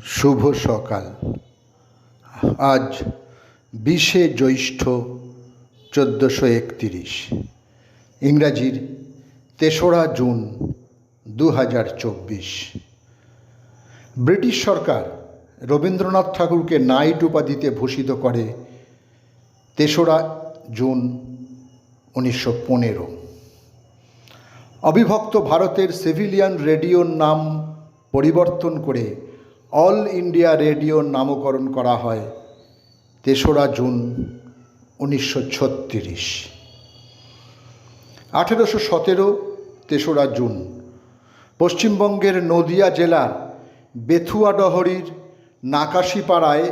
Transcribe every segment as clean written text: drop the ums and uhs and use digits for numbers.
শুভ সকাল। আজ 20শে জ্যৈষ্ঠ 1431, ইংরাজির 3রা জুন 2024। ব্রিটিশ সরকার রবীন্দ্রনাথ ঠাকুরকে নাইট উপাধিতে ভূষিত করে 3রা জুন 1915। অবিভক্ত ভারতের সিভিলিয়ান রেডিওর নাম পরিবর্তন করে অল ইন্ডিয়া রেডিওর নামকরণ করা হয় 3রা জুন 1936। 1817 3রা জুন পশ্চিমবঙ্গের নদিয়া জেলার বেথুয়াডহরির নাকাশিপাড়ায়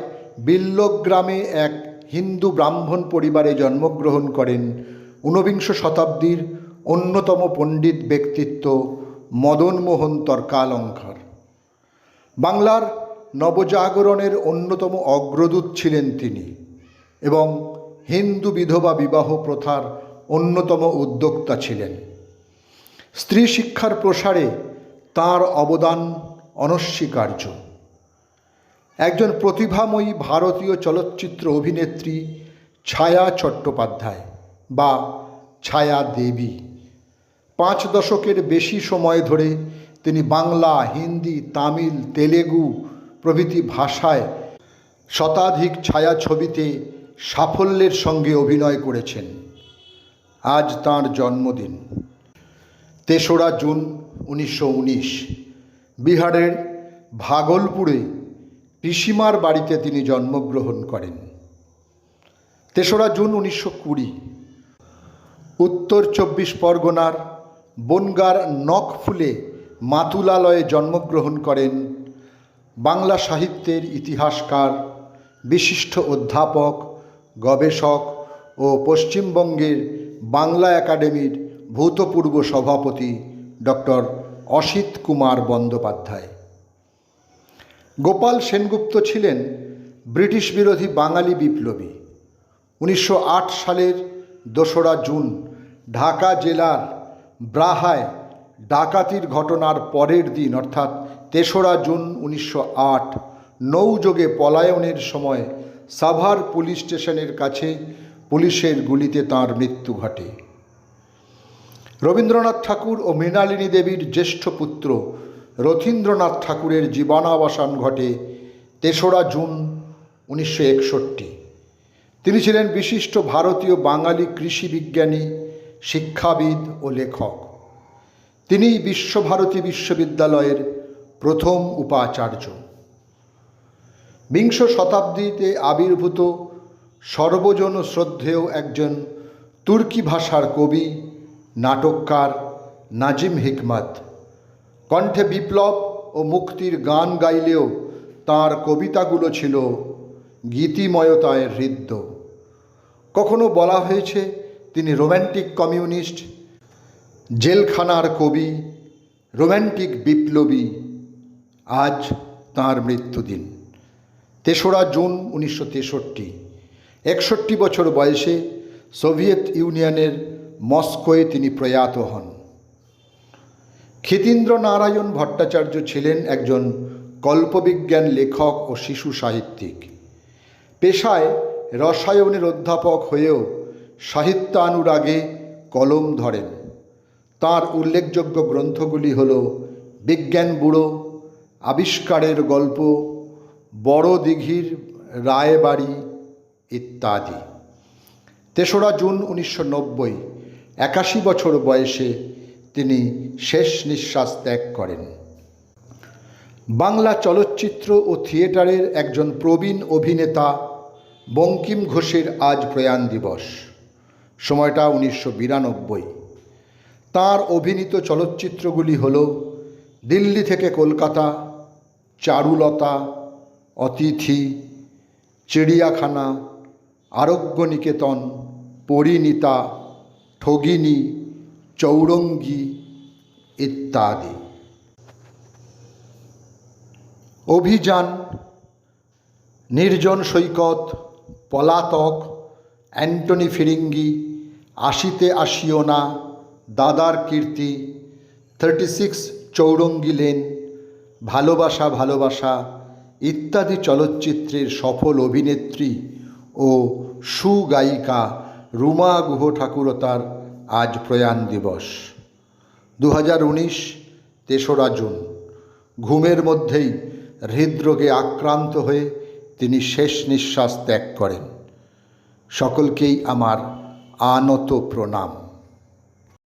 বিল্লক গ্রামে এক হিন্দু ব্রাহ্মণ পরিবারে জন্মগ্রহণ করেন ঊনবিংশ শতাব্দীর অন্যতম পণ্ডিত ব্যক্তিত্ব মদনমোহন তর্কালঙ্কার। বাংলার নবজাগরণের অন্যতম অগ্রদূত ছিলেন তিনি এবং হিন্দু বিধবা বিবাহ প্রথার অন্যতম উদ্যোক্তা ছিলেন। স্ত্রী শিক্ষার প্রসারে তাঁর অবদান অনস্বীকার্য। একজন প্রতিভাময়ী ভারতীয় চলচ্চিত্র অভিনেত্রী ছায়া চট্টোপাধ্যায় বা ছায়া দেবী 5 দশকের বেশি সময় ধরে তিনি বাংলা, হিন্দি, তামিল, তেলেগু প্রভৃতি ভাষায় শতাধিক ছায়াছবিতে সাফল্যের সঙ্গে অভিনয় করেছেন। আজ তাঁর জন্মদিন 3রা জুন 1919। বিহারের ভাগলপুরে পিসিমার বাড়িতে তিনি জন্মগ্রহণ করেন। 3রা জুন 1920 উত্তর 24 পরগনার বনগাঁর নখফুলে মাতুলালয়ে জন্মগ্রহণ করেন বাংলা সাহিত্যের ইতিহাসকার, বিশিষ্ট অধ্যাপক, গবেষক ও পশ্চিমবঙ্গের বাংলা একাডেমির ভূতপূর্ব সভাপতি ডক্টর অসিত কুমার বন্দ্যোপাধ্যায়। গোপাল সেনগুপ্ত ছিলেন ব্রিটিশ বিরোধী বাঙালি বিপ্লবী। 1908 সালের 2রা জুন ঢাকা জেলার ব্রাহায় ডাকাতির ঘটনার পরের দিন অর্থাৎ 3রা জুন 1908 নৌযোগে পলায়নের সময় সাভার পুলিশ স্টেশনের কাছে পুলিশের গুলিতে তাঁর মৃত্যু ঘটে। রবীন্দ্রনাথ ঠাকুর ও মৃণালিনী দেবীর জ্যেষ্ঠ পুত্র রথীন্দ্রনাথ ঠাকুরের জীবনাবসান ঘটে 3রা জুন 1961। তিনি ছিলেন বিশিষ্ট ভারতীয় বাঙালি কৃষি বিজ্ঞানী, শিক্ষাবিদ ও লেখক। তিনি বিশ্বভারতী বিশ্ববিদ্যালয়ের প্রথম উপাচার্য। বিংশ শতাব্দীতে আবির্ভূত সর্বজন শ্রদ্ধেয় একজন তুর্কি ভাষার কবি, নাটককার নাজিম হিকমত কণ্ঠে বিপ্লব ও মুক্তির গান গাইলেও তাঁর কবিতাগুলো ছিল গীতিময়তায় হৃদ্য। কখনো বলা হয়েছে তিনি রোম্যান্টিক কমিউনিস্ট, জেলখানার কবি, রোম্যান্টিক বিপ্লবী। আজ তাঁর মৃত্যুদিন 3রা জুন 1963। 61 বছর বয়সে সোভিয়েত ইউনিয়নের মস্কোয় তিনি প্রয়াত হন। ক্ষিতীন্দ্র নারায়ণ ভট্টাচার্য ছিলেন একজন কল্পবিজ্ঞান লেখক ও শিশু সাহিত্যিক। পেশায় রসায়নের অধ্যাপক হয়েও সাহিত্যানুরাগে কলম ধরেন। তাঁর উল্লেখযোগ্য গ্রন্থগুলি হল বিজ্ঞান বুড়ো, আবিষ্কারের গল্প, বড় দিঘির রায়বাড়ি ইত্যাদি। 3রা জুন 1990 81 বছর বয়সে তিনি শেষ নিঃশ্বাস ত্যাগ করেন। বাংলা চলচ্চিত্র ও থিয়েটারের একজন প্রবীণ অভিনেতা বঙ্কিম ঘোষের আজ প্রয়াণ দিবস। সময়টা 1992। তাঁর অভিনীত চলচ্চিত্রগুলি হল দিল্লি থেকে কলকাতা, চারুলতা, অতিথি, চিড়িয়াখানা, আরোগ্য নিকেতন, পরিণীতা, ঠগিনী, চৌরঙ্গী ইত্যাদি। অভিযান, নির্জন সৈকত, পলাতক, অ্যান্টনি ফিরিঙ্গি, আসিতে আসিও না, দাদার কীর্তি, 36 চৌরঙ্গী লেন, ভালোবাসা ভালোবাসা ইত্যাদি চলচ্চিত্রের সফল অভিনেত্রী ও সুগায়িকা রুমা গুহ ঠাকুরতার আজ প্রয়াণ দিবস। 2019 তেসরা জুন। ঘুমের মধ্যেই হৃদরোগে আক্রান্ত হয়ে তিনি শেষ নিঃশ্বাস ত্যাগ করেন। সকলকেই আমার আনত প্রণাম।